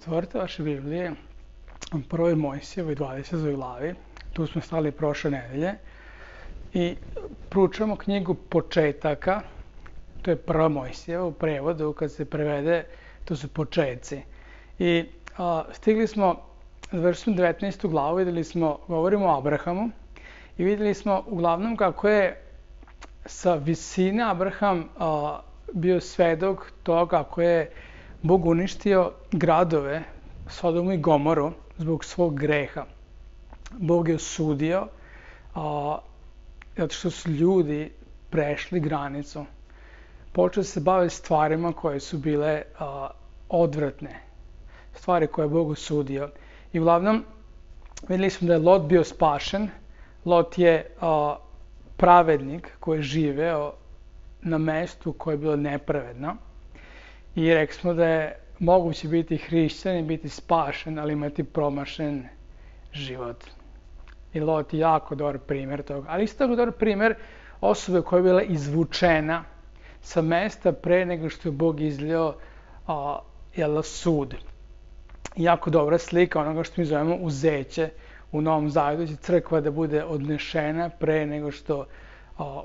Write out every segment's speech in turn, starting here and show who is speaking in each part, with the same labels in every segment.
Speaker 1: Otvorite vaše Biblije u prvoj Mojsijevoj 20. glavi. Tu smo stali prošle nedelje i proučavamo knjigu početaka. To je prva Mojsijeva u prevodu, kad se prevede, to su početci. I stigli smo, završili 19. glavu, govorimo o Abrahamu i vidjeli smo uglavnom kako je sa visine Abraham bio svedok toga kako je Bog uništio gradove Sodomu i Gomoru zbog svog greha. Bog je osudio zato što su ljudi prešli granicu. Počeli se bave stvarima koje su bile odvratne. Stvari koje je Bog osudio. I uglavnom vidjeli smo da je Lot bio spašen. Lot je pravednik koji je živeo na mestu koje je bilo nepravedno. I rekli smo da je moguće biti hrišćan i biti spašen, ali imati promašen život. I Lot je jako dobar primjer toga. Ali isto tako dobar primjer osobe koja je bila izvučena sa mesta pre nego što je Bog izlio sud. Jako dobra slika onoga što mi zovemo uzeće u Novom Zavetu, će crkva da bude odnešena pre nego što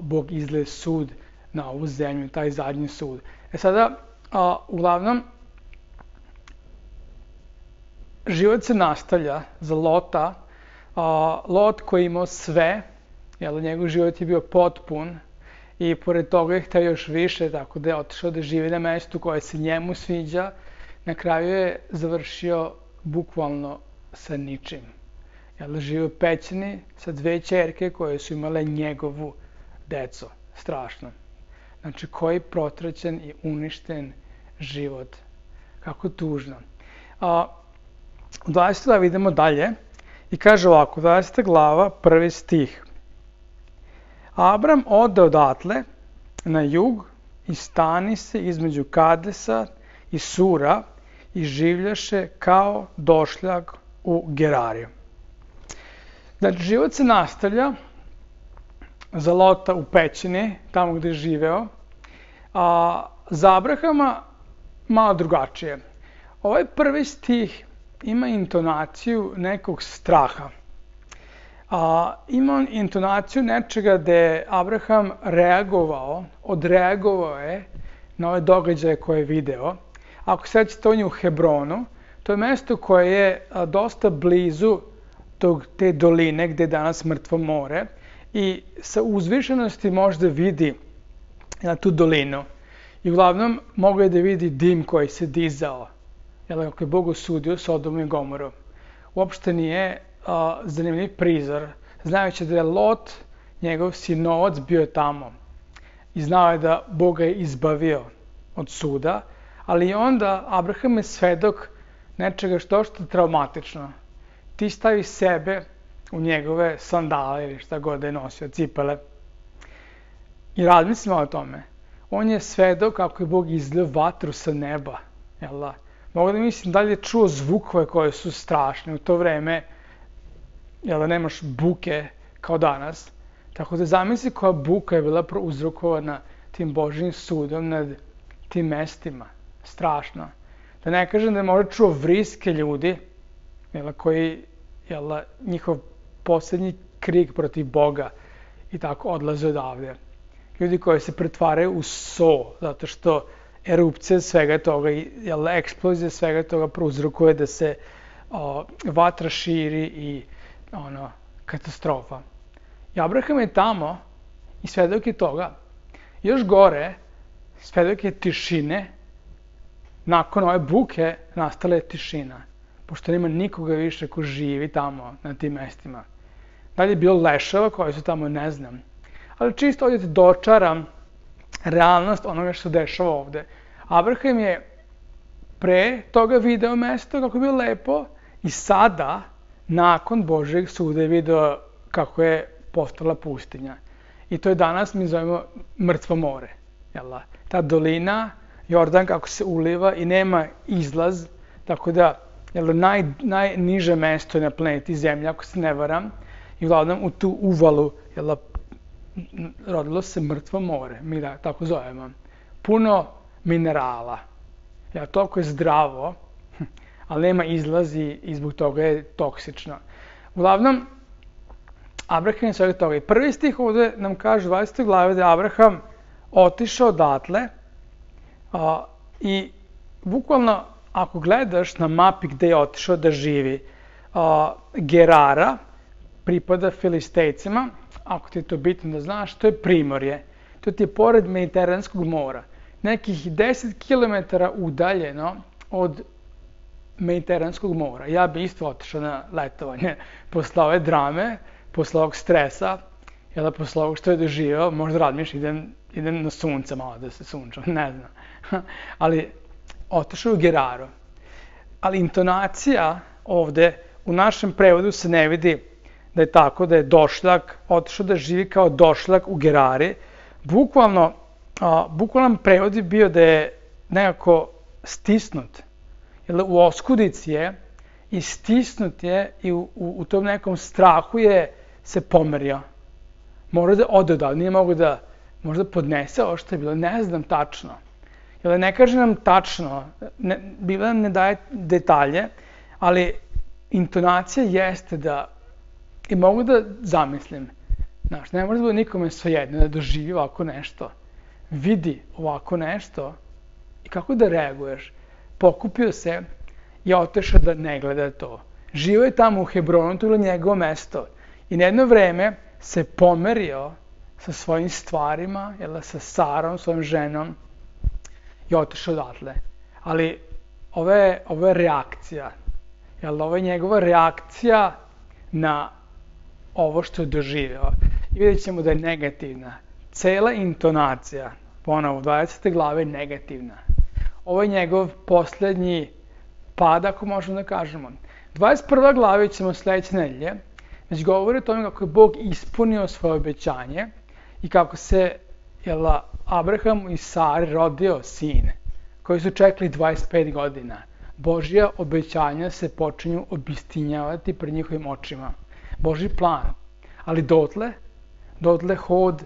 Speaker 1: Bog izlije sud na ovu zemlju, taj zadnji sud. Sada, uglavnom, život se nastavlja za Lota. Lot koji je imao sve, njegov život je bio potpun i pored toga je htio još više, tako da je otišao da živi na mestu koje se njemu sviđa. Na kraju je završio bukvalno sa ničim. Živio u pećini sa 2 ćerke koje su imale njegovu decu. Strašno. Znači, koji protraćen i uništen život. Kako tužno. U 20. idemo dalje i kaže ovako, 20. glava, 1. stih. Abram ode odatle na jug i stani se između Kadesa i Sura i življaše kao došljak u Gerariju. Znači, život se nastavlja za Lota u pećini, tamo gde je živeo, a za Abrahama malo drugačije. Ovaj 1. stih ima intonaciju nekog straha. Ima intonaciju nečega gde je Abraham odreagovao je na ove događaje koje je video. Ako se sećate, on je u Hebronu, to je mesto koje je dosta blizu te doline gde je danas Mrtvo more i sa uzvišenosti možda vidi na tu dolinu. I uglavnom mogu je da vidi dim koji se dizao, kako je Bog osudio Sodomu i Gomoru. Uopšte nije zanimljiv prizor, znajući da je Lot, njegov sinovac, bio tamo. I znao je da Bog ga je izbavio od suda, ali onda Abraham je svedok nečega što je traumatično. Ti stavi sebe u njegove sandale ili šta god da je nosio, cipele. I razmislimo o tome. On je svedok kako je Bog izlio vatru sa neba. Mogu da mislim da li je čuo zvukove koje su strašne. U to vreme nemaš buke kao danas. Tako da zamisli koja buka je bila uzrokovana tim Božjim sudom nad tim mestima. Strašno. Da ne kažem da je možda čuo vriske ljudi koji njihov posljednji krik protiv Boga i tako odlaze odavde. Ljudi koji se pretvaraju u so, zato što erupcija svega toga i eksplozija svega toga prouzrokuje da se vatra širi i katastrofa. I Abraham je tamo i svedok je toga. Još gore, svedok je tišine. Nakon ove buke nastala je tišina, pošto nema nikoga više ko živi tamo na tim mestima. Da li je bilo leševa koji su tamo, ne znam. Ali čisto ovdje dočaram realnost onoga što se dešava ovde. Abraham je pre toga video mesto kako je bilo lepo i sada, nakon Božjeg suda, je video kako je postala pustinja. I to je danas, mi zovemo Mrtvo more. Ta dolina, Jordan kako se uliva i nema izlaz, tako da najniže mesto je na planeti Zemlja, ako se ne varam, i uglavnom u tu uvalu rodilo se Mrtvo more, mi da tako zovemo. Puno minerala. Toliko je zdravo, ali nema izlazi i zbog toga je toksično. Uglavnom, Abraham je svega toga. I prvi stih ovde nam kaže u 20. glavi da je Abraham otišao odatle i bukvalno ako gledaš na mapi gde je otišao da živi, Gerara pripada Filistejcima, ako ti je to bitno da znaš, to je primorje. To ti je pored Mediteranskog mora. Nekih 10 km udaljeno od Mediteranskog mora. Ja bi isto otišao na letovanje posle ove drame, posle ovog stresa, posle ovog što je doživao, možda razmišljam, idem na sunce malo da se sunčam, ne znam. Ali otišao u Geraru. Ali intonacija ovde u našem prevodu se ne vidi da je tako, da je došljak, otišao da živi kao došljak u Gerari. Bukvalan prevod je bio da je nekako stisnut. U oskudici je i stisnut je i u tom nekom strahu je se pomerio. Mora da ode odavde, nije mogo da možda podnese ovo što je bilo, ne znam tačno. Ne kaže nam tačno, Biblia nam ne daje detalje, ali intonacija jeste da, i mogu da zamislim, znaš, ne može da bude nikome svejedno da doživi ovako nešto, vidi ovako nešto i kako da reaguješ. Pokupio se i otišao da ne gleda to. Živio je tamo u Hebronu, to je bilo njegovo mesto. I na jedno vreme se pomerio sa svojim stvarima, sa Sarom, svojom ženom, i otišao odatle. Ali ovo je reakcija. Ovo je njegova reakcija na ovo što je doživio. I vidjet ćemo da je negativna. Cela intonacija, ponovo, 20. glave je negativna. Ovo je njegov poslednji pad, ako možemo da kažemo. 21. glave ćemo sledeće nedelje, već govori o tome kako je Bog ispunio svoje obećanje i kako se Abrahamu i Sari rodio sin, koji su čekali 25 godina. Božja obećanja se počinju obistinjavati pred njihovim očima. Božji plan. Ali dotle hod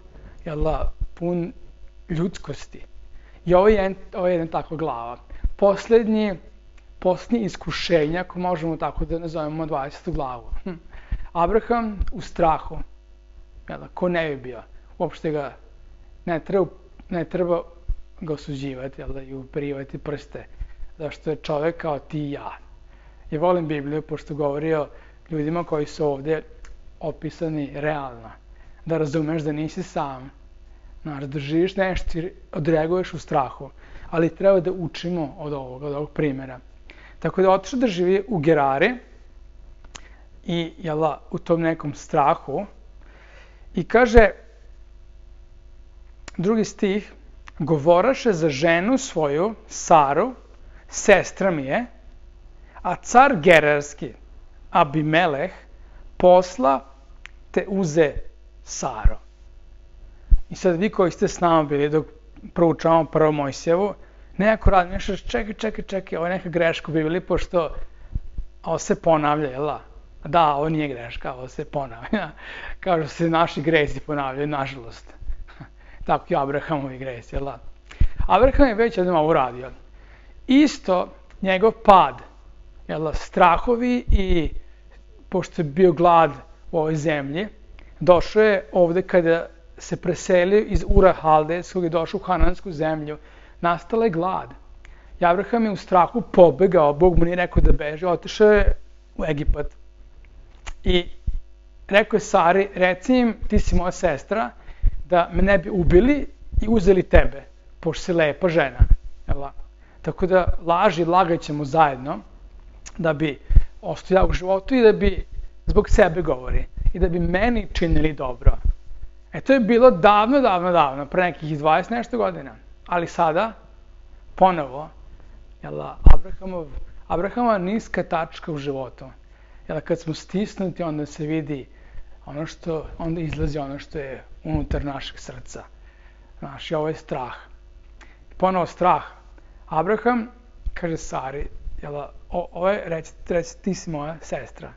Speaker 1: pun ljudskosti. I ovo je jedna takva glava. Poslednji iskušenja, ako možemo tako da nazovemo 20. glavu. Abraham u strahu. Ko ne bi bio? Uopšte ga ne treba ga osuđivati i uperivati prste. Zašto je čovek kao ti i ja. I volim Bibliju pošto govori o ljudima koji su ovde opisani realno. Da razumeš da nisi sam. Da živiš nešto i odreaguješ u strahu. Ali treba da učimo od ovog primjera. Tako da otišao da živi u Gerari i u tom nekom strahu. I kaže, drugi stih, govoraše za ženu svoju, Saru, sestra mi je, a car Gerarski, Abimeleh, posla te uze Saro. I sad vi koji ste s nama bili dok proučavamo prvo Mojsijevu, nekako razmišljaš, čekaj, ovo je neka greška u Bibliji, pošto ovo se ponavlja, jel da? Da, ovo nije greška, ovo se ponavlja. Kao što se naši gresi ponavljaju, nažalost. Tako i Abrahamovi gresi, jel da? Abraham je već jednom ovo uradio. Isto njegov pad, strahovi i pošto je bio glad u ovoj zemlji, došao je ovde kada se preselio iz Ura Haldejskog i došao u Hanansku zemlju, nastala je glad. I Abraham je u strahu pobegao, Bog mu nije rekao da beže, otišao je u Egipat. I rekao je Sari, reci im, ti si moja sestra, da me ne bi ubili i uzeli tebe, pošto si lepa žena. Tako da lagat ćemo zajedno, da bi ostao ja u životu i da bi zbog sebe govori. I da bi meni činili dobro. To je bilo davno, pre nekih 20 nešto godina. Ali sada, ponovo, Abrahamova niska tačka u životu. Kad smo stisnuti, onda se vidi onda izlazi ono što je unutar našeg srca. I ovo je strah. Ponovo strah. Abraham kaže Sari, ovo je, reci, ti si moja sestra.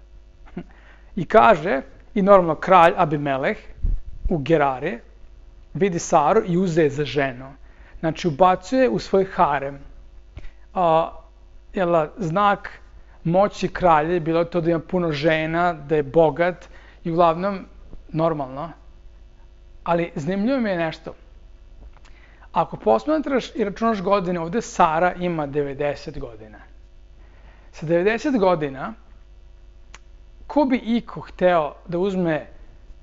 Speaker 1: I kaže, i normalno kralj Abimeleh u Gerari vidi Saru i uze je za ženu. Znači, ubacuje u svoj harem. Znak moći kralja je bilo to da ima puno žena, da je bogat i uglavnom normalno. Ali zanimljivo mi je nešto. Ako posmatraš i računaš godine, ovde Sara ima 90 godina. Sa 90 godina, ko bi iko hteo da uzme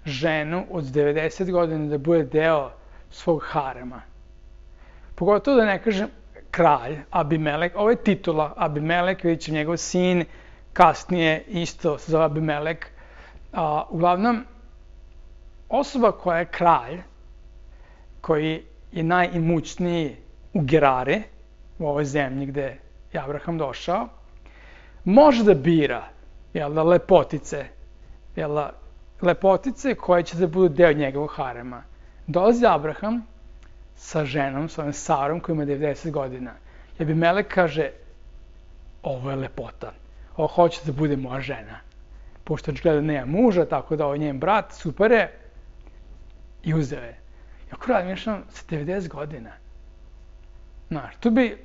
Speaker 1: ženu od 90 godina da bude deo svog harema? Pogotovo da ne kažem kralj, Abimelek, ovo je titula Abimelek, vidjet će njegov sin, kasnije isto se zove Abimelek. Uglavnom, osoba koja je kralj, koji je najimućniji u Gerari, u ovoj zemlji gde je Abraham došao, može da bira lepotice, lepotice koje će da budu deo njegovog harema. Dolazi Abraham sa ženom, sa Sarom koja ima 90 godina. I Abimelek kaže, ovo je lepota, ovo hoće da bude moja žena. Pošto očigledno nema muža, tako da ovo je njen brat, super je, i uzeo je. Ako razmišljam, sa 90 godina. Znaš, tu bi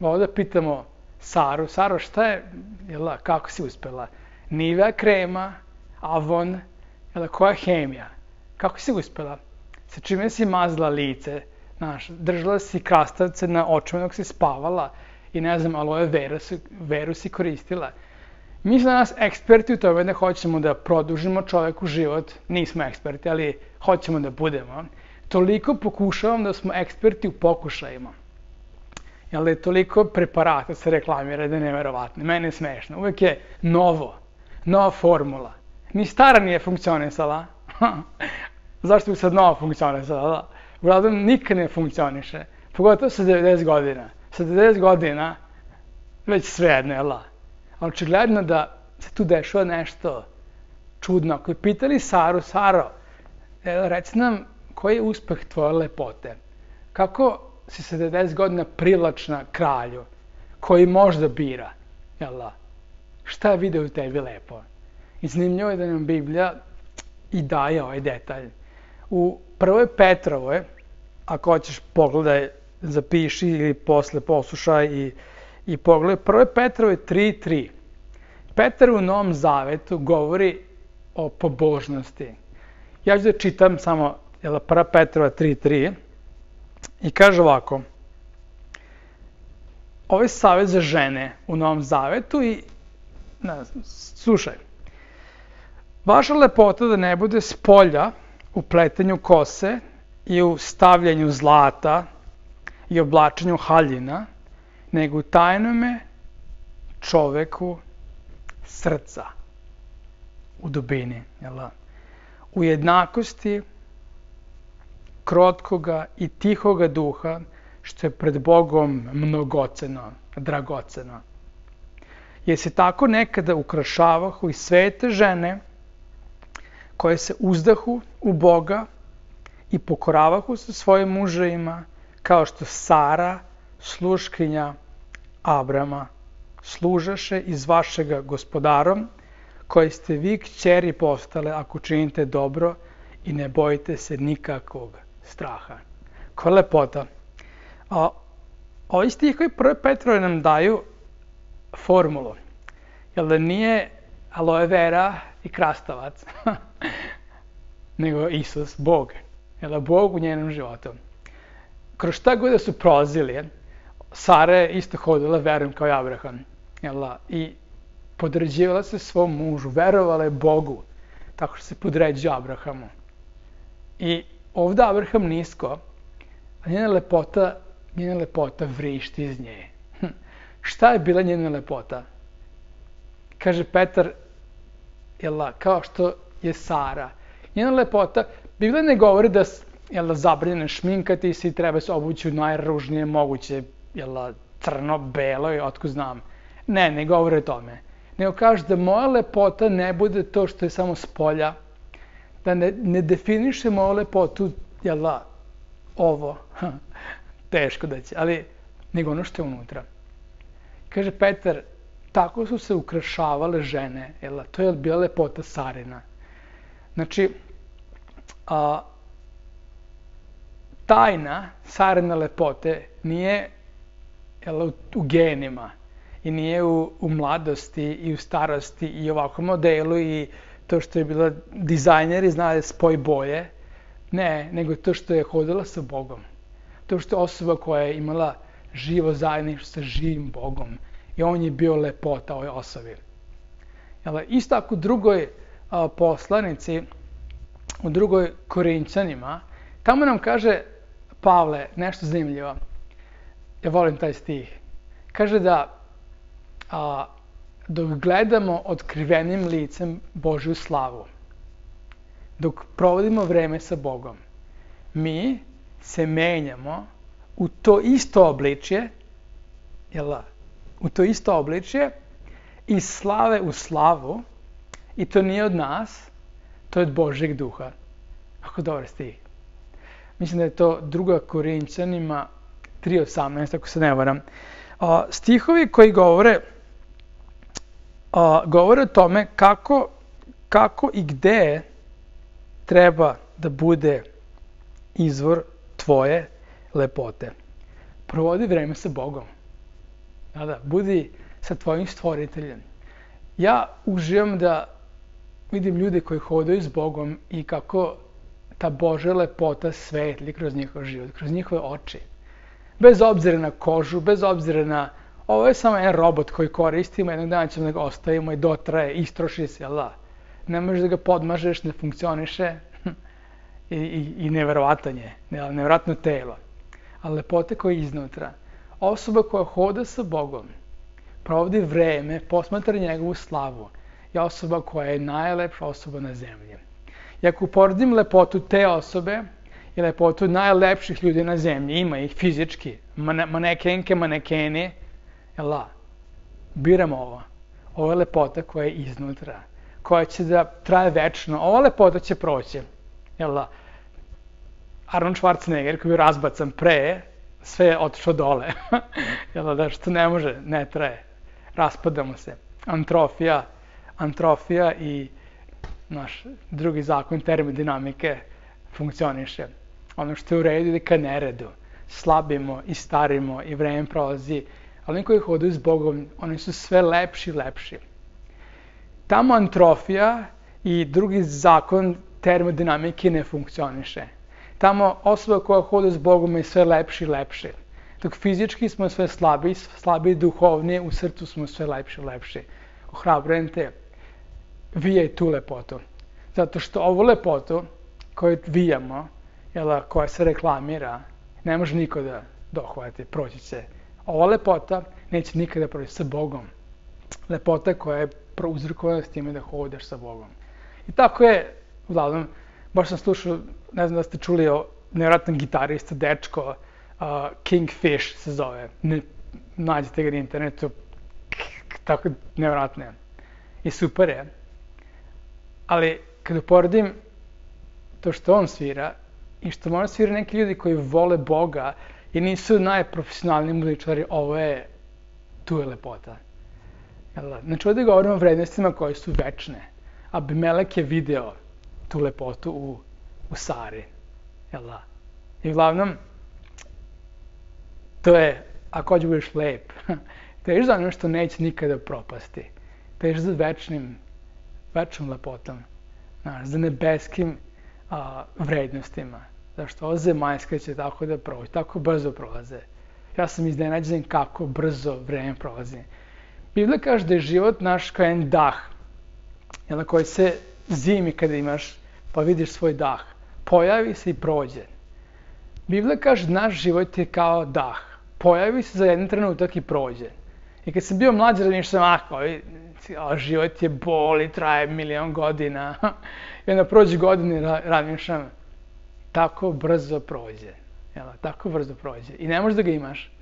Speaker 1: volio da pitamo Saru, Saro, šta je, kako si uspela? Nivea krema, Avon, koja hemija? Kako si uspela? Sa čime si mazla lice? Znaš, držala si krastavce na očima dok si spavala i ne znam, aloe veru si koristila. Mi smo danas eksperti u tome da hoćemo da produžimo čoveku život. Nismo eksperti, ali hoćemo da budemo. Toliko pokušavam da smo eksperti u pokušajima. Jer je toliko preparata se reklamira da je neverovatno. Mene je smešno. Uvek je novo. Nova formula. Ni stara nije funkcionisala. Zašto bi sad nova funkcionisala? Uglavnom nikad ne funkcioniše. Pogotovo sa 90 godina. Sa 90 godina već svejedno, jel? Ali očigledno da se tu dešava nešto čudno. Ako je pitali Saru, Saro, reci nam koji je uspeh tvoje lepote? Kako si sa 90 godina privlačna kralju koji možda bira? Jel? Šta je video u tebi lepo? I zanimljivo je da nam Biblija i daje ovaj detalj. U 1. Petrovoj, ako hoćeš pogledaj, zapiši ili posle poslušaj i pogledaj, 1. Petrovoj 3.3. Petar u Novom Zavetu govori o pobožnosti. Ja ću da čitam samo 1. Petrova 3.3 i kaže ovako. Ovo je savjet za žene u Novom Zavetu i slušaj. Vaša lepota da ne bude s polja u pletenju kose i u stavljanju zlata i oblačenju haljina, nego u tajnome čoveku srca, u dubini, u jednakosti krotkoga i tihoga duha, što je pred Bogom mnogoceno, dragoceno. Jer se tako nekada ukrašavahu i svete žene koje se uzdahu u Boga i pokoravahu sa svojim muževima, kao što Sara, sluškinja Abrama, služaše iz vašega gospodarom, koji ste vi kćeri postale ako činite dobro i ne bojite se nikakvog straha. Koja lepota. Ovi stihovi 1. Petrove nam daju formulu. Jer da nije aloe vera i krastavac, nego Isus, Bog. Jer da Bog u njenom životu. Kroz šta god da su prolazili, Sara je isto hodila verom kao i Abraham. I podređivala se svom mužu, verovala je Bogu, tako što se podređuje Abrahamu. I ovdje Abraham nisko, a njena lepota vrišti iz nje. Šta je bila njena lepota? Kaže Petar, kao što je Sara. Njena lepota, Biblija ne govori da zabranjeno šminkati se i treba se obući u najružnije moguće, crno, belo i otko znam. Ne govori o tome. Nego kaže da moja lepota ne bude to što je samo s polja, da ne definiše moju lepotu, ovo, teško da će, ali nego ono što je unutra. Kaže Petar, tako su se ukrašavale žene, to je bila lepota Sarina. Znači, tajna Sarine lepote nije u genima i nije u mladosti i u starosti i ovakvom modelu i to što je bila dizajner i znala da spoji boje. Ne, nego to što je hodila sa Bogom. To što je osoba koja je imala živo zajedništvo sa živim Bogom. I on je bio lepota ovoj osobi. Isto tako u drugoj poslanici, u drugoj Korinćanima, tamo nam kaže Pavle nešto zanimljivo. Ja volim taj stih. Kaže da dok gledamo otkrivenim licem Božju slavu, dok provodimo vreme sa Bogom, mi se menjamo u to isto obličje, u to isto obličje, iz slave u slavu, i to nije od nas, to je od Božjeg duha. Ako dobar stih. Mislim da je to 2. Korinćanima 3:18, ako se ne varam. Stihovi koji govore o tome kako i gde treba da bude izvor tvoje lepote. Provodi vreme sa Bogom. Budi sa tvojim stvoriteljem. Ja uživam da vidim ljude koji hodaju s Bogom i kako ta Božja lepota svetli kroz njihov život, kroz njihove oči. Bez obzira na kožu, bez obzira na... Ovo je samo jedan robot koji koristimo, jednog dana ćemo da ga ostavimo i dotraje, istroši se, Ne možeš da ga podmažeš, ne funkcioniše i neverovatan je, neverovatno telo. Ali lepote koja je iznutra. Osoba koja hoda sa Bogom, provodi vreme, posmatra njegovu slavu, je osoba koja je najlepša osoba na zemlji. I ako uporedim lepotu te osobe i lepotu najlepših ljudi na zemlji, ima ih fizički, manekenke, manekeni, biramo ovo. Ovo je lepota koja je iznutra, koja će da traje večno. Ova lepota će proći. Arnold Schwarzenegger koji je razbacan pre, sve je otišlo dole. Što ne može, ne traje. Raspadamo se. Antrofija i naš drugi zakon termodinamike funkcioniše. Ono što je u redu ide ka neredu. Slabimo i starimo i vreme prolazi. Ali oni koji hodaju s Bogom, oni su sve lepši i lepši. Tamo antrofija i drugi zakon termodinamike ne funkcioniše. Tamo osoba koja hoda s Bogom je sve lepši i lepši. Dok fizički smo sve slabiji duhovnije, u srcu smo sve lepši i lepši. Ohrabrujem te, vijaj tu lepotu. Zato što ovu lepotu koju vijamo, koja se reklamira, ne može niko da dohvati, proći će. Ova lepota neće nikada proći sa Bogom. Lepota koja je prouzrokovana s time da hodaš sa Bogom. I tako je, uglavnom, baš sam slušao, ne znam da ste čuli o nevjerojatnom gitarista, dečko, Kingfish se zove. Nađete ga na internetu, tako nevjerojatno je. I super je. Ali kad uporedim to što on svira i što možda svira neki ljudi koji vole Boga i nisu najprofesionalniji muzičari, tu je lepota. Znači ovdje govorimo o vrednostima koje su večne. Abimelek je video tu lepotu u Sari. I uglavnom, to je, ako hoćeš budeš lep, težiš za ono što neće nikada propasti. Težiš za večnom lepotom, za nebeskim vrednostima. Zašto ovo zemaljska će tako da prođe, tako brzo prolaze. Ja sam iznenađen kako brzo vreme prolazi. Biblija kaže da je život naš kao jedan dah, na koji se zimi kada imaš, pa vidiš svoj dah. Pojavi se i prođe. Biblija kaže da naš život je kao dah. Pojavi se za jedan trenutak i prođe. I kad sam bio mlađi, razmišljam, život je bol i traje milion godina. I onda prođe godine i razmišljam, tako brzo prođe. Tako brzo prođe. I ne možeš da ga imaš.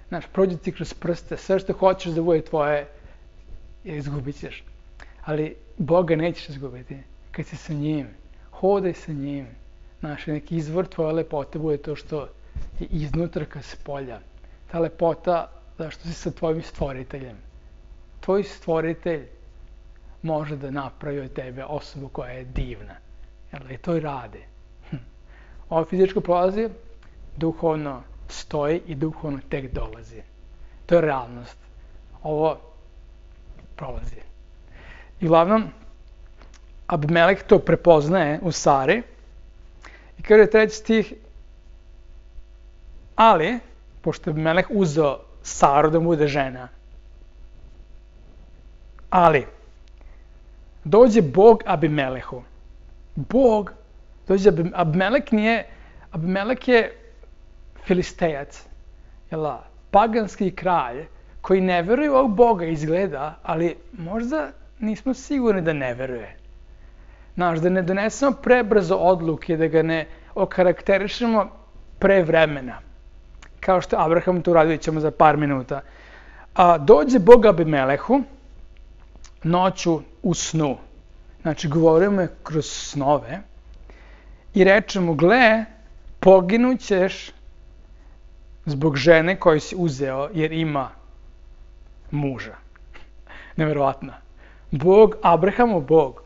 Speaker 1: Znaš, prođe ti kroz prste, sve što hoćeš da bude tvoje, izgubit ćeš. Ali Boga nećeš izgubiti. Kad si sa njim, hodaj sa njim. Znaš, neki izvor tvoje lepote bude to što je iznutra ka spolja. Ta lepota, zašto si sa tvojim stvoriteljem. Tvoj stvoritelj može da napravi od tebe osobu koja je divna. I to i radi. Ovo fizičko prolazi, duhovno stoji i duhovno tek dolazi. To je realnost. ovo prolazi. I uglavnom, Abimelek to prepoznaje u Sari i kaže 3. stih, ali, pošto je Abimelek uzeo Saru da mu bude žena, ali, dođe Bog Abimelehu. Bog, Abimelek je Filistejac, paganski kralj, koji ne veruje u ovog Boga izgleda, ali možda nismo sigurni da ne veruje. Znaš, da ne donesemo prebrzo odluke, da ga ne okarakterišemo pre vremena. Kao što Abraham to radit ćemo za par minuta. Dođe Bog Abimelehu noću u snu. Znači, govorimo je kroz snove i reče mu, gle, poginućeš zbog žene koju si uzeo jer ima muža. Neverovatno. Bog, Abrahamov Bog.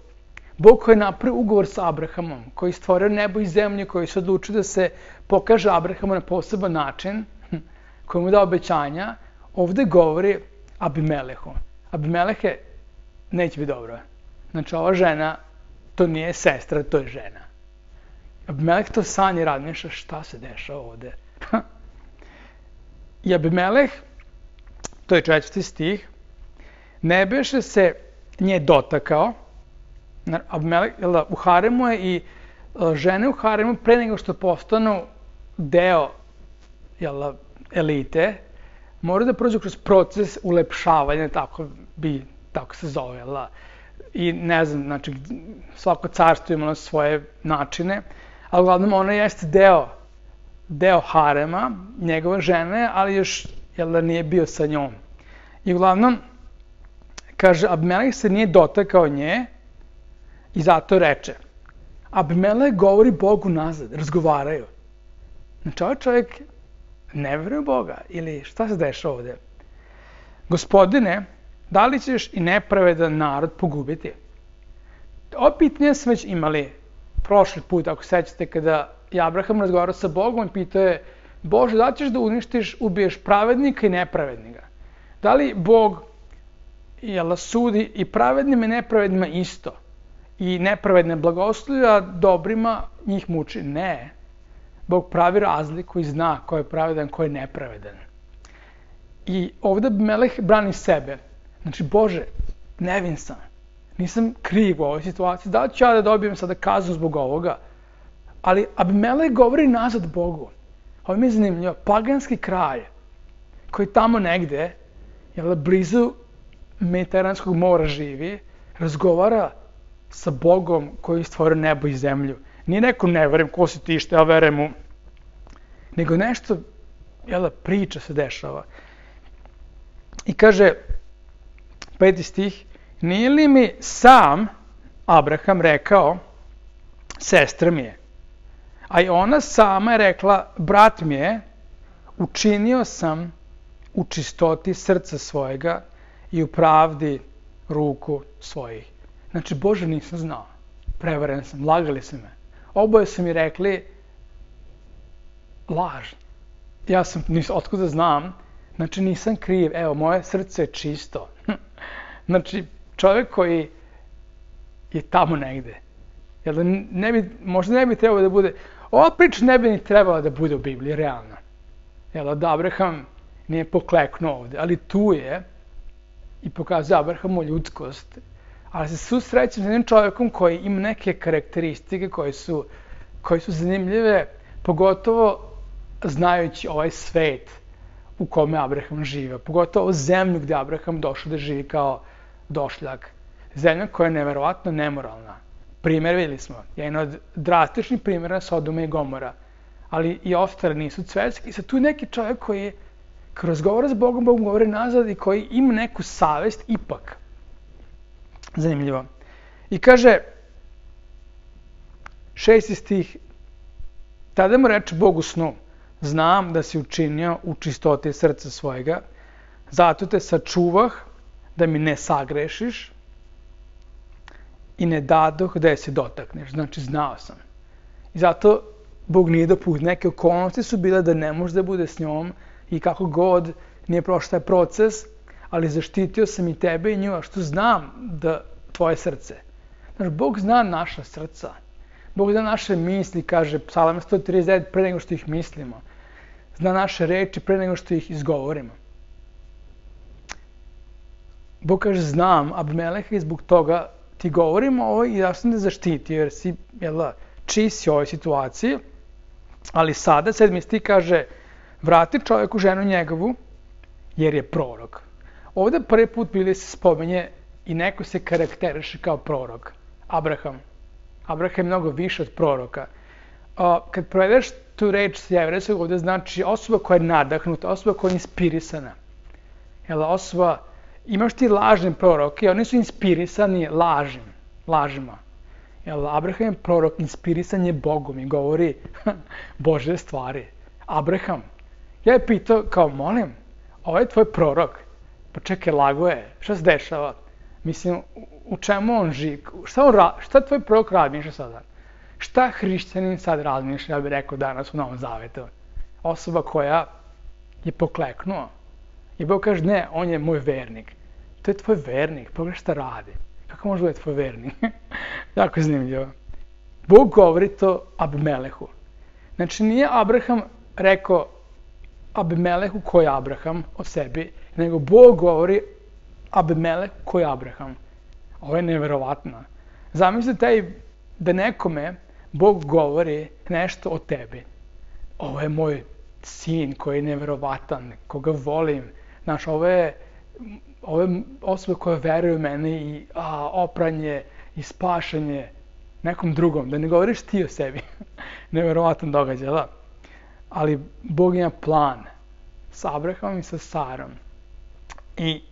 Speaker 1: Bog koji je napravio ugovor sa Abrahamom, koji je stvorio nebo i zemlju, koji se odlučio da se pokaže Abrahamu na poseban način, koji mu dao obećanja, ovde govori Abimelehu. Abimelehe, neće biti dobro. Znači, ova žena, to nije sestra, to je žena. Abimeleh to sanje razmišlja, šta se dešava ovde? I Abimeleh, to je 4. stih, ne beše se nje dotakao. Abimeleh, u haremu je i žene u haremu pre nego što postanu deo elite, moraju da prođu kroz proces ulepšavanja, tako se zove. I ne znam, znači, svako carstvo imalo svoje načine, ali uglavnom ona jeste deo harema, njegova žena, ali još nije bio sa njom. I uglavnom, kaže, Abimeleh se nije dotakao nje i zato reče. Abimeleh govori Bogu nazad, razgovaraju. Znači, ovaj čovjek ne veruje u Boga ili šta se dešava ovde? Gospodine, da li ćeš i nepravedan narod pogubiti? Ovo pitanje smo već imali prošli put, ako sećate, kada je Abraham razgovarao sa Bogom i pitao je, Bože, da li ćeš da uništiš, ubiješ pravednika i nepravednika? Da li Bog sudi i pravednima i nepravednima isto? I nepravedne blagoslovlja, a dobrima njih muči? Ne. Bog pravi razliku i zna ko je pravedan, ko je nepravedan. I ovde Abimeleh brani sebe. Znači, Bože, nevin sam. Nisam kriv u ovoj situaciji. Da li ću ja da dobijem sada kaznu zbog ovoga? Ali Abimeleh govori nazad Bogu. Ovo mi je zanimljivo. Paganski kralj, koji tamo negde, blizu Mediteranskog mora živi, razgovara sa Bogom koji je stvorio nebo i zemlju. Nije neko ne verujem, ko si ti, što ja verujem mu. Nego nešto, priča se dešava. I kaže, 5. stih, nije li mi sam Abraham rekao, sestra mi je, a i ona sama je rekla, brat mi je, učinio sam u čistoti srca svojega i u pravdi ruku svojih. Znači, Bože, nisam znao. Prevaren sam, lagali su me. Oboje su mi rekli, laž. Ja sam, otkuda znam, znači nisam kriv, evo, moje srce je čisto. Znači, čovjek koji je tamo negde, možda ne bi trebalo da bude, ova priča ne bi ni trebala da bude u Bibliji, realno. Da Abraham nije pokleknuo ovde, ali tu je i pokazuje Abrahamu ljudskost, ali se susrećem s jednim čovjekom koji ima neke karakteristike koje su zanimljive, pogotovo znajući ovaj svet u kome Abraham živa, pogotovo zemlju gde Abraham došao da živi kao došljak. Zemlja koja je neverovatno nemoralna. Primer videli smo, jedan od drastičnih primjera Sodoma i Gomora, ali i ostale nisu cvetski. I sad tu je neki čovjek koji razgovara s Bogom, Bog govori nazad i koji ima neku savest ipak. Zanimljivo. I kaže, 6. stih, tada mu reče Bog u snu, znam da si učinio u čistoti srca svojega, zato te sačuvah da mi ne sagrešiš i ne dadoh da je se dotakneš. Znači, znao sam. I zato Bog nije dopustio. Neke okolnosti su bile da ne može da bude s njom i kako god nije prošao taj proces, ali zaštitio sam i tebe i nju, a što znam da tvoje srce. Znaš, Bog zna naša srca. Bog zna naše misli, kaže Psalam 139, pre nego što ih mislimo. Zna naše reči pre nego što ih izgovorimo. Bog kaže, znam Abimeleha i zbog toga ti govorimo ovo i ja sam te zaštitio, jer si, čist si u ovoj situaciji, ali sada, 7. stih kaže, vrati čovjeku ženu njegovu, jer je prorok. Ovdje prvi put bili se spomenje i neko se karakteriše kao prorok. Abraham. Abraham je mnogo više od proroka. Kad provedeš tu reč s jevrejskog, ovdje znači osoba koja je nadahnuta, osoba koja je inspirisana. Osoba, imaš ti lažne proroke, oni su inspirisani lažima. Abraham je prorok, inspirisan je Bogom i govori Božje stvari. Abraham. Ja je pitao, kao, molim, ovo je tvoj prorok. Pa čekaj, lago je, šta se dešava? Mislim, u čemu on živi? Šta tvoj prorok razmišlja sada? Šta hrišćanin sad razmišlja, ja bih rekao danas u Novom Zavetu? Osoba koja je pokleknuo. I Bog kaže, ne, on je moj vernik. To je tvoj vernik, pogledaj šta radi. Kako može biti tvoj vernik? Jako zanimljivo. Bog govori to Abimelehu. Znači, nije Abraham rekao Abimelehu ko je Abraham o sebi, nego Bog govori Abimelehu ko je Abraham. Ovo je neverovatno. Zamislite da nekome Bog govori nešto o tebi. Ovo je moj sin koji je neverovatan, koga volim. Znaš, ovo je osoba koja veruje u mene i opranje i spašanje nekom drugom. Da ne govoriš ti o sebi. Neverovatan događaj, da? Ali Bog ima plan sa Abrahamom i sa Sarom. I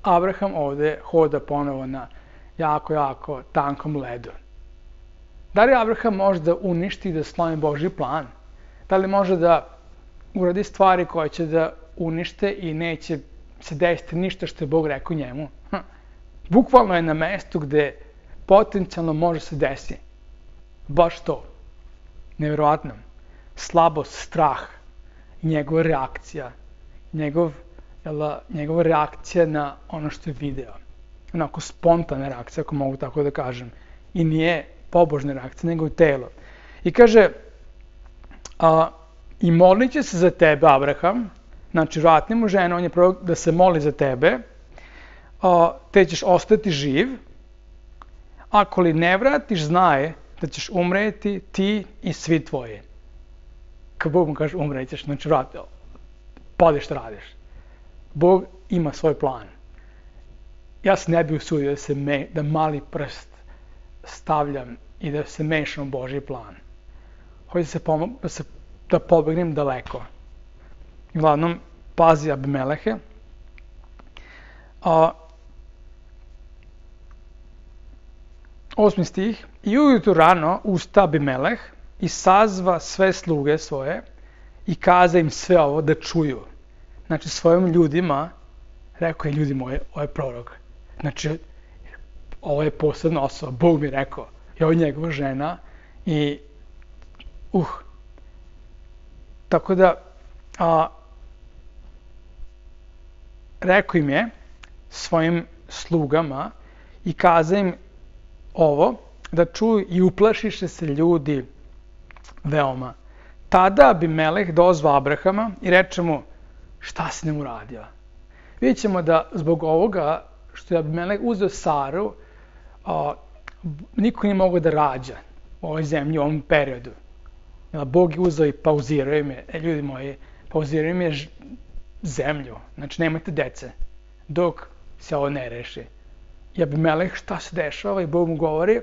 Speaker 1: Abraham ovdje hoda ponovo na jako tankom ledu. Da li Abraham može da uništi, da slomi Božji plan? Da li može da uradi stvari koje će da unište i neće se desiti ništa što je Bog rekao njemu? Bukvalno je na mestu gde potencijalno može se desiti. Baš to. Nevjerovatno. Slabost, strah i njegova reakcija. Njegova reakcija na ono što je video. Onako spontana reakcija, ako mogu tako da kažem. I nije pobožna reakcija, nego telo. I kaže, i molit će se za tebe, Abraham, znači vratni mu ženu, on je prvo da se moli za tebe, te ćeš ostati živ, ako li ne vratiš, znaj da ćeš umreti ti i svi tvoji. Kad Bog mu kaže umrećeš, znači vrati, podiš šta radiš. Bog ima svoj plan. Ja se ne bih usudio da mali prst stavljam i da se mešam u Božji plan. Hoće da pobegnem daleko. Uglavnom, pazi Abimelehe. 8. stih. I ujutru rano usta Abimeleh i sazva sve sluge svoje i kaza im sve ovo da čuju. Znači, svojim ljudima, rekao je, ljudi moji, ovo je prorok. Znači, ovo je posebna osoba. Bog mi rekao, i ovo je njegova žena i tako da, rekao im je svojim slugama i kaza im ovo da čuju i uplašiše se ljudi veoma. Tada Abimeleh dozva Abrahama i reče mu, šta si nam uradio? Vidjet ćemo da zbog ovoga što je Abimeleh uzeo Saru, niko nije mogao da rađa u ovoj zemlji u ovom periodu. Bog je uzeo i pauzirao im je, ljudi moji, pauzirao im je zemlju, znači nemojte dece, dok se ovo ne reši. I Abimeleh, šta se dešava? I Bog mu govori,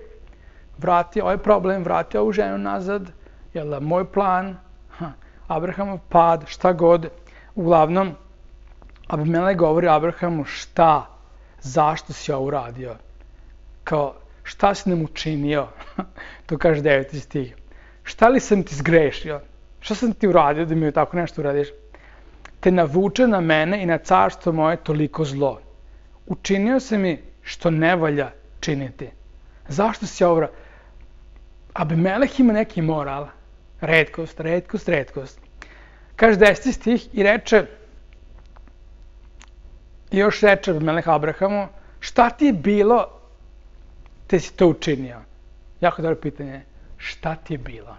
Speaker 1: vrati ovaj problem, vrati ovu ženu nazad, moj plan, Abrahamov pad, šta god. Uglavnom, Abimeleh govori Abrahamu šta, zašto si ovo uradio? Kao, šta si nam učinio? To kaže 9. stih. Šta li sam ti zgrešio? Šta sam ti uradio da mi tako nešto uradiš? Te navuče na mene i na carstvo moje toliko zlo. Učinio se mi što ne valja činiti. Zašto si ovo? Abimeleh ima neki moral. Retkost. Kaže 10. stih i reče, I još reče Abimeleh Abrahamu, šta ti je bilo, te si to učinio? Jako dobro pitanje. Šta ti je bilo?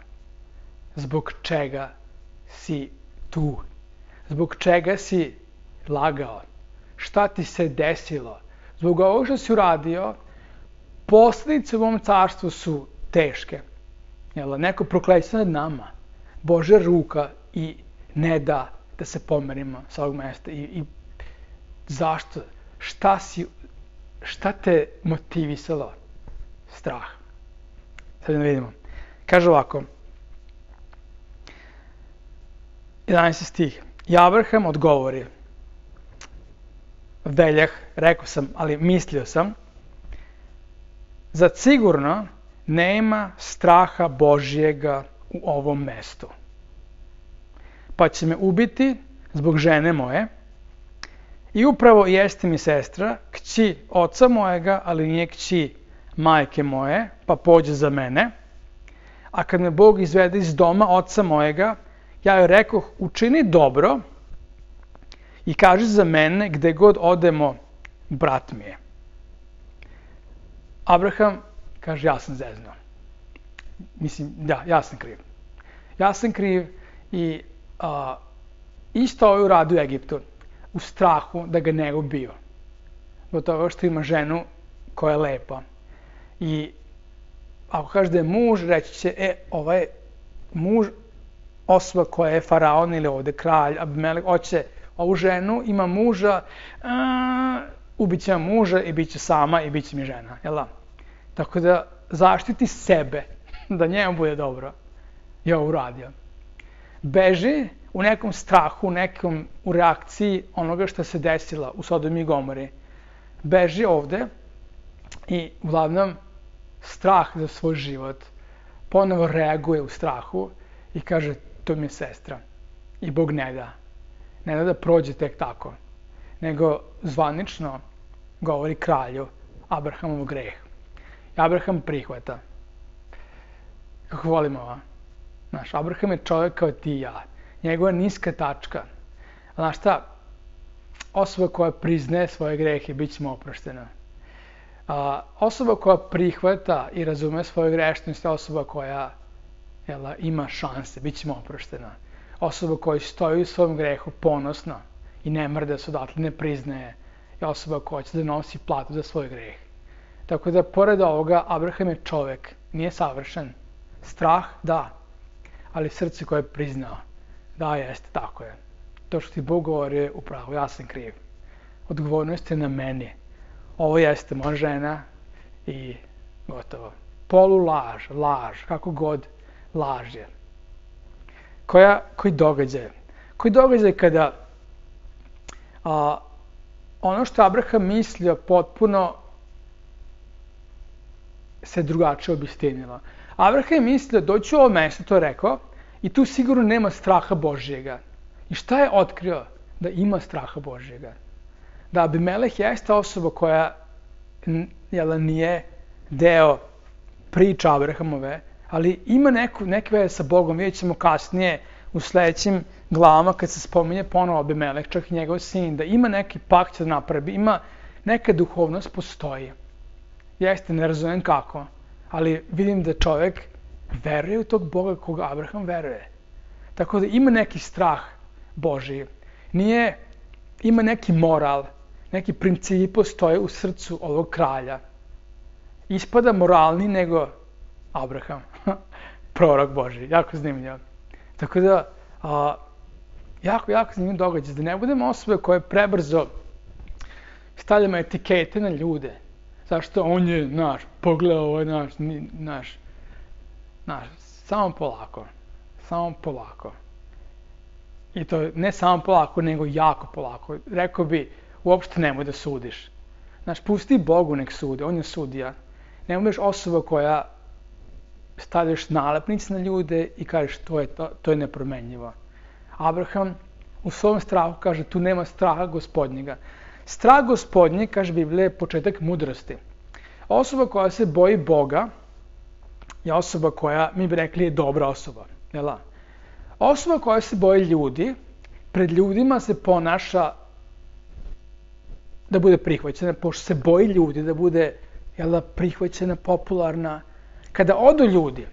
Speaker 1: Zbog čega si tu? Zbog čega si lagao? Šta ti se desilo? Zbog ovog što si uradio, posledice u ovom carstvu su teške. Neko prokletstvo nad nama. Božja ruka i ne da se pomerimo sa ovog mesta. I zašto? Šta te motivisalo? Strah. Sad da vidimo. Kaže ovako. 11. stih. I Abraham odgovori. Veljah, rekao sam, ali mislio sam. Zar sigurno nema straha Božjega u ovom mestu. Pa će me ubiti zbog žene moje. I upravo jeste mi sestra, kći oca mojega, ali nije kći majke moje, pa pođe za mene. A kad me Bog izvede iz doma oca mojega, ja joj rekoh, učini dobro i kaži za mene gde god odemo, brat mi je. Abraham kaže, ja sam zeznuo. Mislim, da, ja sam kriv. Ja sam kriv i isto ovo je uradio u Egiptu, u strahu da ga ne ubiju. Zbog toga što ima ženu koja je lepa. I ako kaže da je muž, reći će, ovaj muž, osoba koja je faraon ili ovde kralj, Abimeleh, hoće ovu ženu, ima muža, ubit će muža i bit će sama i bit će mi žena. Jel da? Tako da zaštiti sebe, da njemu bude dobro, je ovo uradio. Beži u nekom strahu, u reakciji onoga što se desila u Sodomi i Gomori. Beži ovde i uglavnom strah za svoj život. Ponovo reaguje u strahu i kaže, to mi je sestra. I Bog ne da. Ne da prođe tek tako. Nego zvanično govori kralju Abrahamov greh. I Abraham prihvata. Kako volim ovo? Znaš, Abraham je čovjek kao ti i ja. Njegova niska tačka. Znaš šta? Osoba koja priznaje svoje grehe, bit će mu oproštena. Osoba koja prihvata i razume svoje grešnost je osoba koja ima šanse, bit će mu oproštena. Osoba koja stoji u svom grehu ponosno i ne mrda se odatle, ne priznaje, je osoba koja će da nosi platu za svoj greh. Tako da, pored ovoga, Abraham je čovjek, nije savršen. Strah, da, ali srce koje je priznao, da, jeste, tako je. To što ti Bog govori je upravo, ja sam kriv. Odgovornost je na meni. Ovo jeste moja žena i gotovo. Polulaž, laž, kako god, laž je. Koji događaj? Koji događaj kada ono što Abraham mislio potpuno se drugačije obistinilo. Abraham je mislio doći u ovo mesto, to je rekao, i tu sigurno nema straha Božjega. I šta je otkrio? Da ima straha Božjega. Da Abimeleh jeste osoba koja nije deo priča Abrahamove, ali ima neke veze sa Bogom. Vidjet ćemo kasnije u sledećim glavama kad se spominje ponovo Abimeleh, čak i njegov sin, da ima neki pakt da napravi, ima neka duhovnost postoji. Jeste, ne razumem kako, ali vidim da čovjek veruje u tog Boga koga Abraham veruje. Tako da ima neki strah Božji. Ima neki moral, neki principi postoje u srcu ovog kralja. Ispada moralni nego Abraham, prorok Božji, jako zanimljivo. Tako da, jako zanimljiv događaj, da ne budemo osobe koje prebrzo stavljamo etikete na ljude. Zašto on je naš, pogledaj ovo je naš, samo polako. I to ne samo polako, nego jako polako. Rekao bi, uopšte nemoj da sudiš. Znaš, pusti Bogu nek sude, on je sudija. Ne budeš osoba koja stavljaš nalepnice na ljude i kažeš to je nepromenljivo. Abraham u svom strahu kaže tu nema straha Gospodnjega. Strah Gospodnji, kaže Biblija, je početak mudrosti. Osoba koja se boji Boga je osoba koja, mi bi rekli, je dobra osoba. Jel? Osoba koja se boji ljudi, pred ljudima se ponaša da bude prihvaćena, pošto se boji ljudi da bude prihvaćena, popularna. Kada odu ljudi,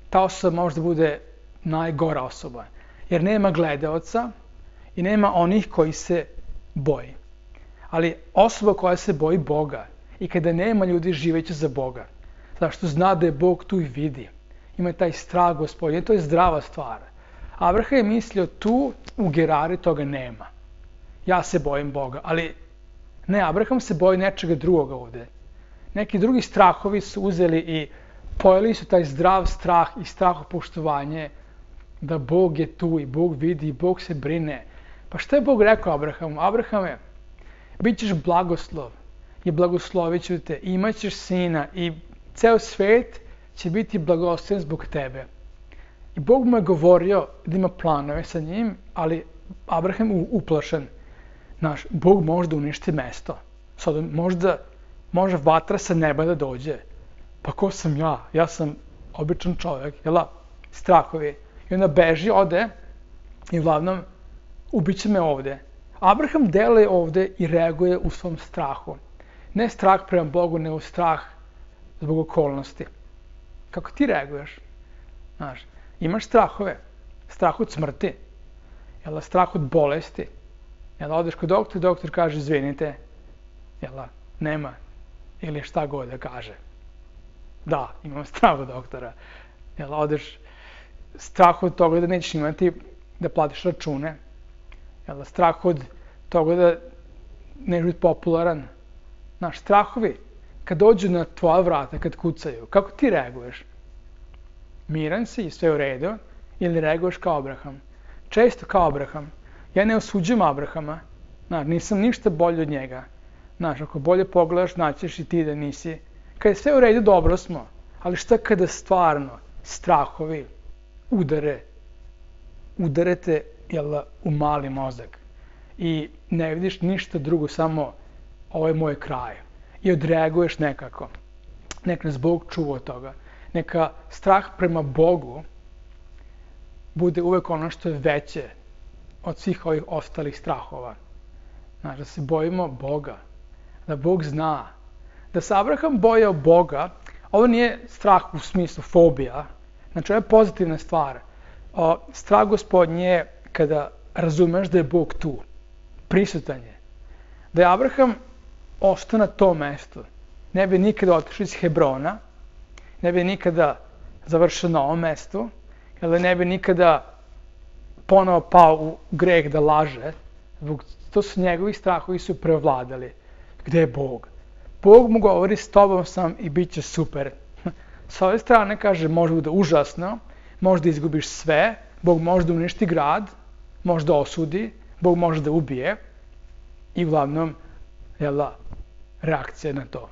Speaker 1: ta osoba može da bude najgora osoba, jer nema gledaoca i nema onih koji se boji. Ali osoba koja se boji Boga i kada nema ljudi živeće za Boga, zašto zna da je Bog tu i vidi, ima taj strah Gospodin, to je zdrava stvar. Abraham je mislio tu u Gerari toga nema. Ja se bojim Boga, ali ne, Abraham se boji nečega drugoga ovde. Neki drugi strahovi su uzeli i pojeli su taj zdrav strah i strahopoštovanje da Bog je tu i Bog vidi i Bog se brine. Pa šta je Bog rekao Abrahamu? Abrahame, bit ćeš blagoslov i blagoslovit ću te, imat ćeš sina i ceo svet će biti blagosloven zbog tebe. I Bog mu je govorio da ima planove sa njim, ali Abraham uplašen. Znaš, Bog može da uništi mesto. Sad može vatra sa neba da dođe. Pa ko sam ja? Ja sam običan čovjek, strahovi. I onda beži, ode i uglavnom ubiće me ovde. Abraham deluje ovde i reaguje u svom strahu. Ne strah prema Bogu, nego strah zbog okolnosti. Kako ti reaguješ? Znaš, imaš strahove. Strah od smrti. Strah od bolesti. Odeš kod doktora, doktor kaže izvinite. Nema. Ili šta god da kaže. Da, imam strah od doktora. Odeš strah od toga da nećeš imati da platiš račune. Strah od toga da nećeš biti popularan. Znaš, strahovi, kad dođu na tvoja vrata, kad kucaju, kako ti reaguješ? Miran si i sve u redu, ili reaguješ kao Abraham? Često kao Abraham. Ja ne osuđujem Abrahama, znaš, nisam ništa bolje od njega. Znaš, ako bolje pogledaš, naćeš i ti da nisi. Kad je sve u redu, dobro smo, ali šta kada stvarno strahovi udare te u mali mozak i ne vidiš ništa drugo, samo ovo je moj kraj. I odreaguješ nekako. Nek nas Bog čuva od toga. Neka strah prema Bogu bude uvek ono što je veće od svih ovih ostalih strahova. Znaš, da se bojimo Boga. Da Bog zna. Da se Abraham bojao Boga, ovo nije strah u smislu fobija. Znači, ovo je pozitivna stvar. Strah Gospodnji je kada razumeš da je Bog tu. Prisutan je. Da je Abraham ostao na tom mestu. Ne bi nikada otišao iz Hebrona. Ne bi nikada završio na ovom mestu. Ili ne bi nikada ponovo pao u greh da laže. To su njegovi strahovi su prevladali. Gde je Bog? Bog mu govori s tobom sam i bit će super. S ove strane kaže može bude užasno, može da izgubiš sve, Bog može da uništi grad, može da osudi, Bog može da ubije i uglavnom reakcija na to.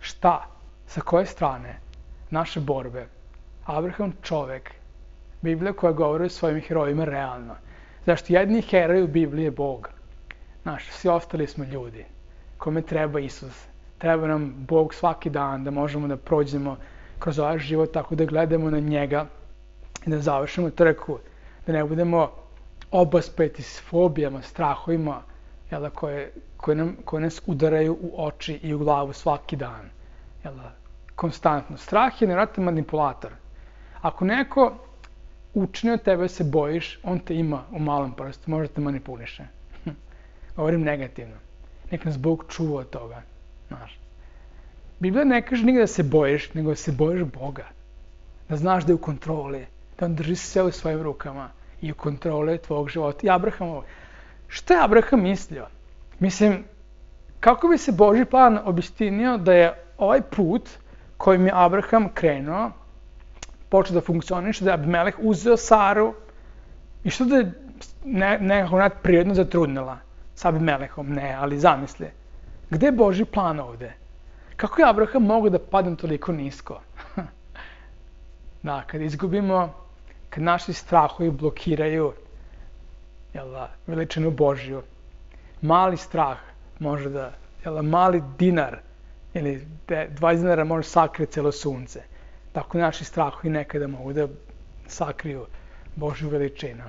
Speaker 1: Šta? Sa koje strane? Naše borbe. Abraham čovek. Biblija koja govori o svojim herojima realno. Zašto jedni heroj u Bibliji je Bog. Znaš, svi ostali smo ljudi. Kome treba Isus. Treba nam Bog svaki dan da možemo da prođemo kroz ovaj život tako da gledamo na njega i da završimo trku. Da ne budemo obaspeti s fobijama, strahovima koje nas udaraju u oči i u glavu svaki dan. Konstantno. Strah je nevjerojatno manipulator. Ako neko učini od tebe se bojiš, on te ima u malom prstu, može te manipuliše. Govorim negativno. Nek nas Bog čuva od toga. Znaš. Biblija ne kaže nigde da se bojiš, nego da se bojiš Boga. Da znaš da je u kontroli, da on drži sve u svojim rukama i u kontroli tvojeg života. I Abrahamovo. Šta je Abraham mislio? Mislim, kako bi se Božji plan obistinio da je ovaj put kojim je Abraham krenuo, počeo da funkcioniše, da je Abimeleh uzeo Saru i što da je nekako nadprirodno zatrudnila sa Abimelehom? Ne, ali zamisli. Gde je Božji plan ovde? Kako je Abraham mogao da padne toliko nisko? Da, kad izgubimo, kad naši strahovi blokiraju veličinu Božju, mali strah može da, mali dinar ili 20 dinara može sakriti celo sunce. Tako naši strahovi nekada mogu da sakriju Božju veličinu.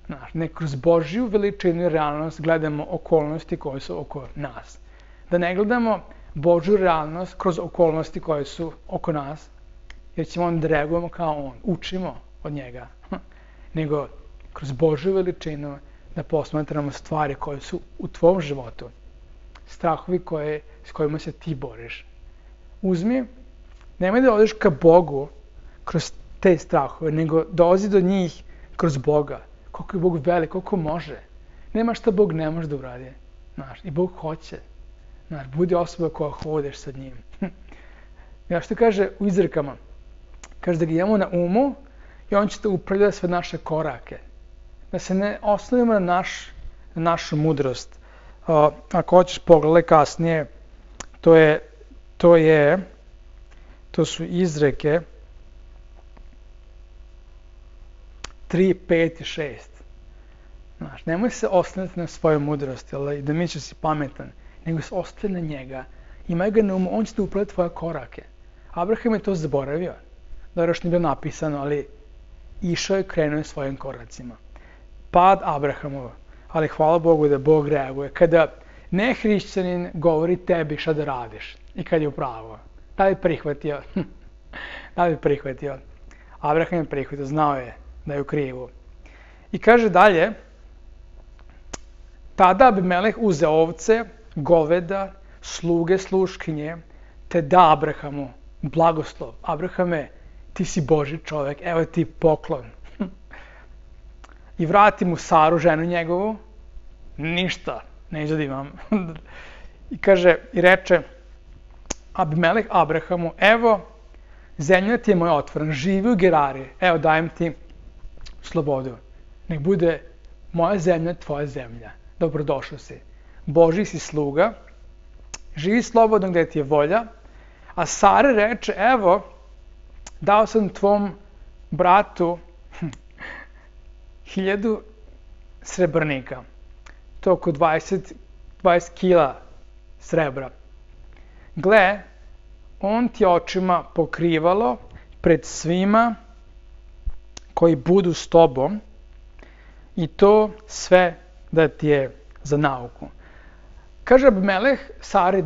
Speaker 1: Znaš, ne kroz Božju veličinu i realnost gledamo okolnosti koje su oko nas. Da ne gledamo Božju realnost kroz okolnosti koje su oko nas, jer ćemo onda reagujemo kao on, učimo od njega, nego kroz Božju veličinu da posmatramo stvari koje su u tvom životu, strahovi s kojima se ti boriš. Uzmi, nemoj da odeš ka Bogu kroz te strahove, nego dolazi do njih kroz Boga. Koliko je Bog velik, koliko može. Nema šta Bog ne može da uradi. Znaš, i Bog hoće. Znaš, budi osoba koja hodeš sa njim. Ja što kaže u izrekama, kaže da ga imamo na umu i on će da upravlja sve naše korake. Da se ne osnovimo na našu mudrost. Ako hoćeš pogledaj kasnije, to su izreke 3, 5 i 6. Znaš, nemoj se osnoviti na svoju mudrost, da misliš da si pametan, nego se ostavi na njega. Imaj ga na umu, on će da upravlja tvoje korake. Abraham je to zaboravio. Da još nije bilo napisano, ali išao je krenuo je svojim koracima. Pad Abrahamova. Ali hvala Bogu da Bog reaguje. Kada nehrišćanin govori tebi šta da radiš i kad je upravo. Da li prihvatio? Da li prihvatio? Abraham je prihvatio, znao je da je u krivu. I kaže dalje, tada Abimeleh uzeo ovce, goveda, sluge, sluškinje, te da Abrahamu blagoslov. Abrahame, ti si Božji čovjek, evo ti poklon. I vrati mu Saru, ženu njegovu, ništa, neću da imam. I kaže, i reče, Abimeleh Abrahamu, evo, zemlja ti je moja otvorena, živi u Gerari, evo dajem ti slobodu. Nek bude moja zemlja, tvoja zemlja. Dobrodošao si. Božji si sluga, živi slobodno gdje ti je volja, a Sara reče, evo, dao sam tvom bratu 1000 srebrnika. To oko 20 kila srebra. Gle, on ti očima pokrivalo pred svima koji budu s tobom i to sve da ti je za nauku. Kaže Abimeleh, Sari,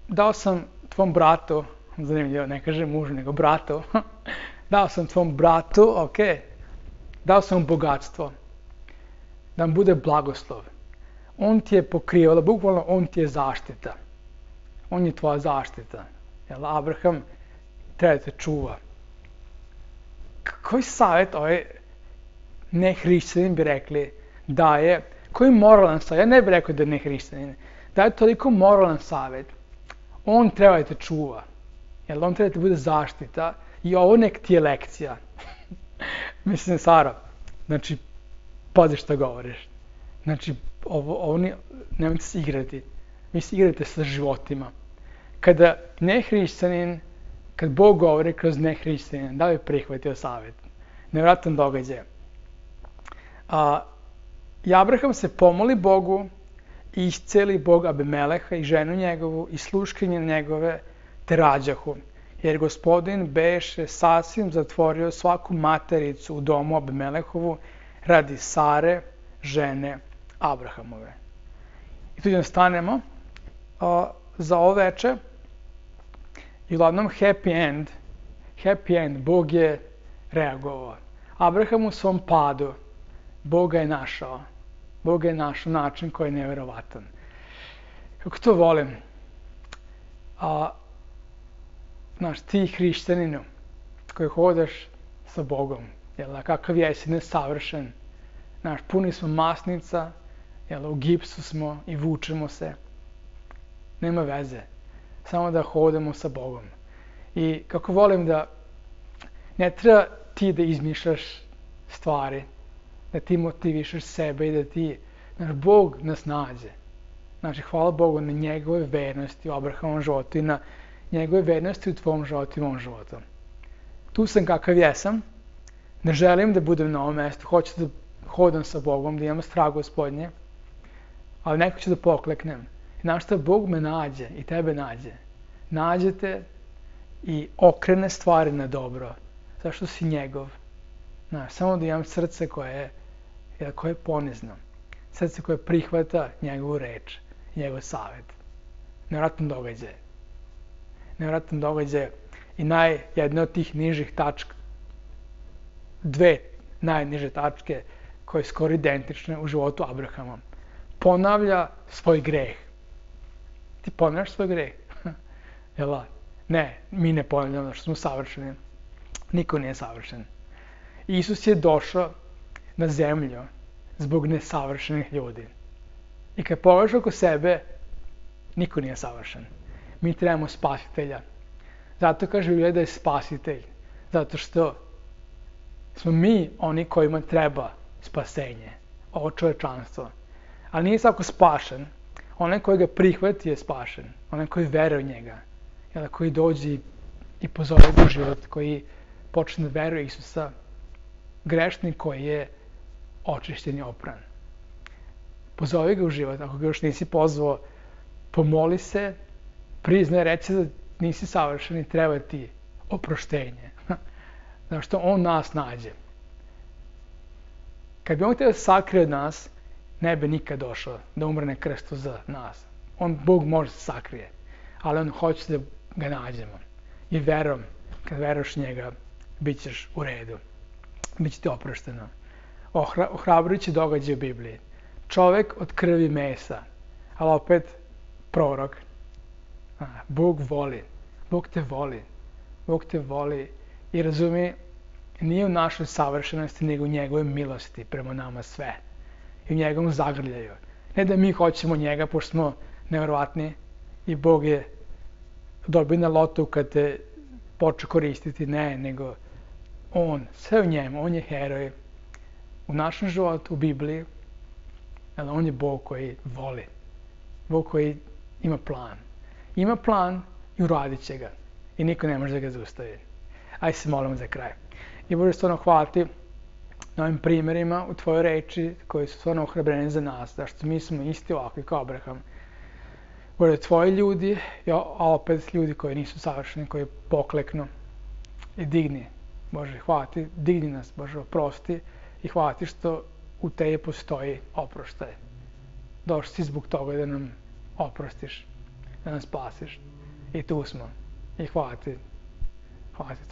Speaker 1: dao sam tvom bratu, zanimljivo, ne kaže mužu, nego bratu, dao sam tvom bratu, dao sam bogatstvo, da vam bude blagoslov. On ti je pokrivalo, bukvalno on ti je zaštita. On je tvoja zaštita. Jel, Abraham treba da te čuva. Koji savjet ovaj nehrišćanin bi rekli daje, koji moralan savjet, ja ne bih rekao da je nehrišćanin, daje toliko moralan savjet, on treba da te čuva, jel, on treba da te bude zaštita i ovo nek ti je lekcija. Mislim, Sara, znači, pazi šta govoriš. Znači, ovo nemojte se igrati. Vi se igrate sa životima. Kada nehrišćanin, kad Bog govori kroz nehrišćanin, da li prihvatio savjet? Nevjerojatan događaj. I Abraham se pomoli Bogu i isceli Bog Abimeleha i ženu njegovu i sluškinje njegove te rađahu. Jer gospodin beše sasvim zatvorio svaku matericu u domu Abimelehovu radi Sare, žene Abrahamove. I tu stanemo za ovo veče. I uglavnom happy end, Bog je reagovao. Abraham u svom padu, Bog ga je našao. Bog je našao način koji je nevjerovatan. Kako to volim. Znaš, ti hrišćaninu koji hodaš sa Bogom, jel, kakav jesi nesavršen, znaš, puni smo masnica, jel, u gipsu smo i vučemo se. Nema veze. Samo da hodamo sa Bogom. I kako volim da ne treba ti da izmišljaš stvari, da ti motivišeš sebe i da ti, znaš, Bog nas nađe. Znači, hvala Bogu na njegove vernosti u Abrahamovom životu i na njegove vernosti u tvom životu i mom životu. Tu sam kakav jesam, ne želim da budem na ovom mjestu, hoću da hodam sa Bogom, da imam strah Gospodnje, ali neko ću da pokleknem. I znaš šta, Bog me nađe i tebe nađe. Nađe te i okrene stvari na dobro, zašto si njegov. Znaš, samo da imam srce koje jer koje je ponizno, srce koje prihvata njegovu reč, njegov savjet. Nevjerojatan događaj. Nevjerojatan događaj i jedna od tih nižih tačka, dve najniže tačke koje su skoro identične u životu Abrahama. Ponavlja svoj greh. Ti ponavljaš svoj greh? Jel? Ne, mi ne ponavljamo što smo savršeni. Niko nije savršen. Isus je došao na zemlju zbog nesavršenih ljudi. I kad pogledaš oko sebe, niko nije savršen. Mi trebamo spasitelja. Zato kaže Biblija da je spasitelj. Zato što smo mi oni kojima treba spasenje. Ovo čovečanstvo. Ali nije svako spašen. Onaj koji ga prihvati je spašen. Onaj koji veruje u njega. Koji dođe i pozove ga u život, koji počne da veruje Isusa, grešnik koji je očišćen i opran. Pozove ga u život, ako ga još nisi pozvao, pomoli se, priznaj, reci da nisi savršen i treba ti oproštenje. Zato što on nas nađe. Kad bi on htio da sakrije od nas, ne bi nikad došao da umre na krstu za nas. Bog može se sakrije, ali on hoće da ga nađemo. I verom, kad veruješ njega, bit ćeš u redu. Biće ti oprošteno. Ohrabrujući događaj u Bibliji. Čovek od krvi i mesa, ali opet prorok. Bog voli. Bog te voli. Bog te voli i razumi, nije u našoj savršenosti, nego u njegove milosti prema nama sve. I u njegovom zagrljaju. Ne da mi hoćemo njega, pošto smo nevjerovatni i Bog je dobio na lotu kad te počeo koristiti. Ne, nego on, sve u njemu, on je heroj. U našem životu, u Bibliji, ali on je Bog koji voli. Bog koji ima plan. Ima plan i uradit će ga. I niko ne može da ga zaustavi. Ajde se molimo za kraj. I Bože, stvarno hvala ti na ovim primjerima u tvojoj reči koji su stvarno ohrabreni za nas. Zašto mi smo isti ovakvi kao Abraham. Bože, tvoji ljudi, a opet ljudi koji nisu savršeni, koji pokleknu i digni. Bože, hvala ti, digni nas, Bože, oprosti i hvala ti što u tebi postoji oproštaj. Došli si zbog toga da nam oprostiš, da nas spasiš. I tu smo. I hvala ti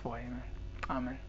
Speaker 1: tvoje ime. Amen.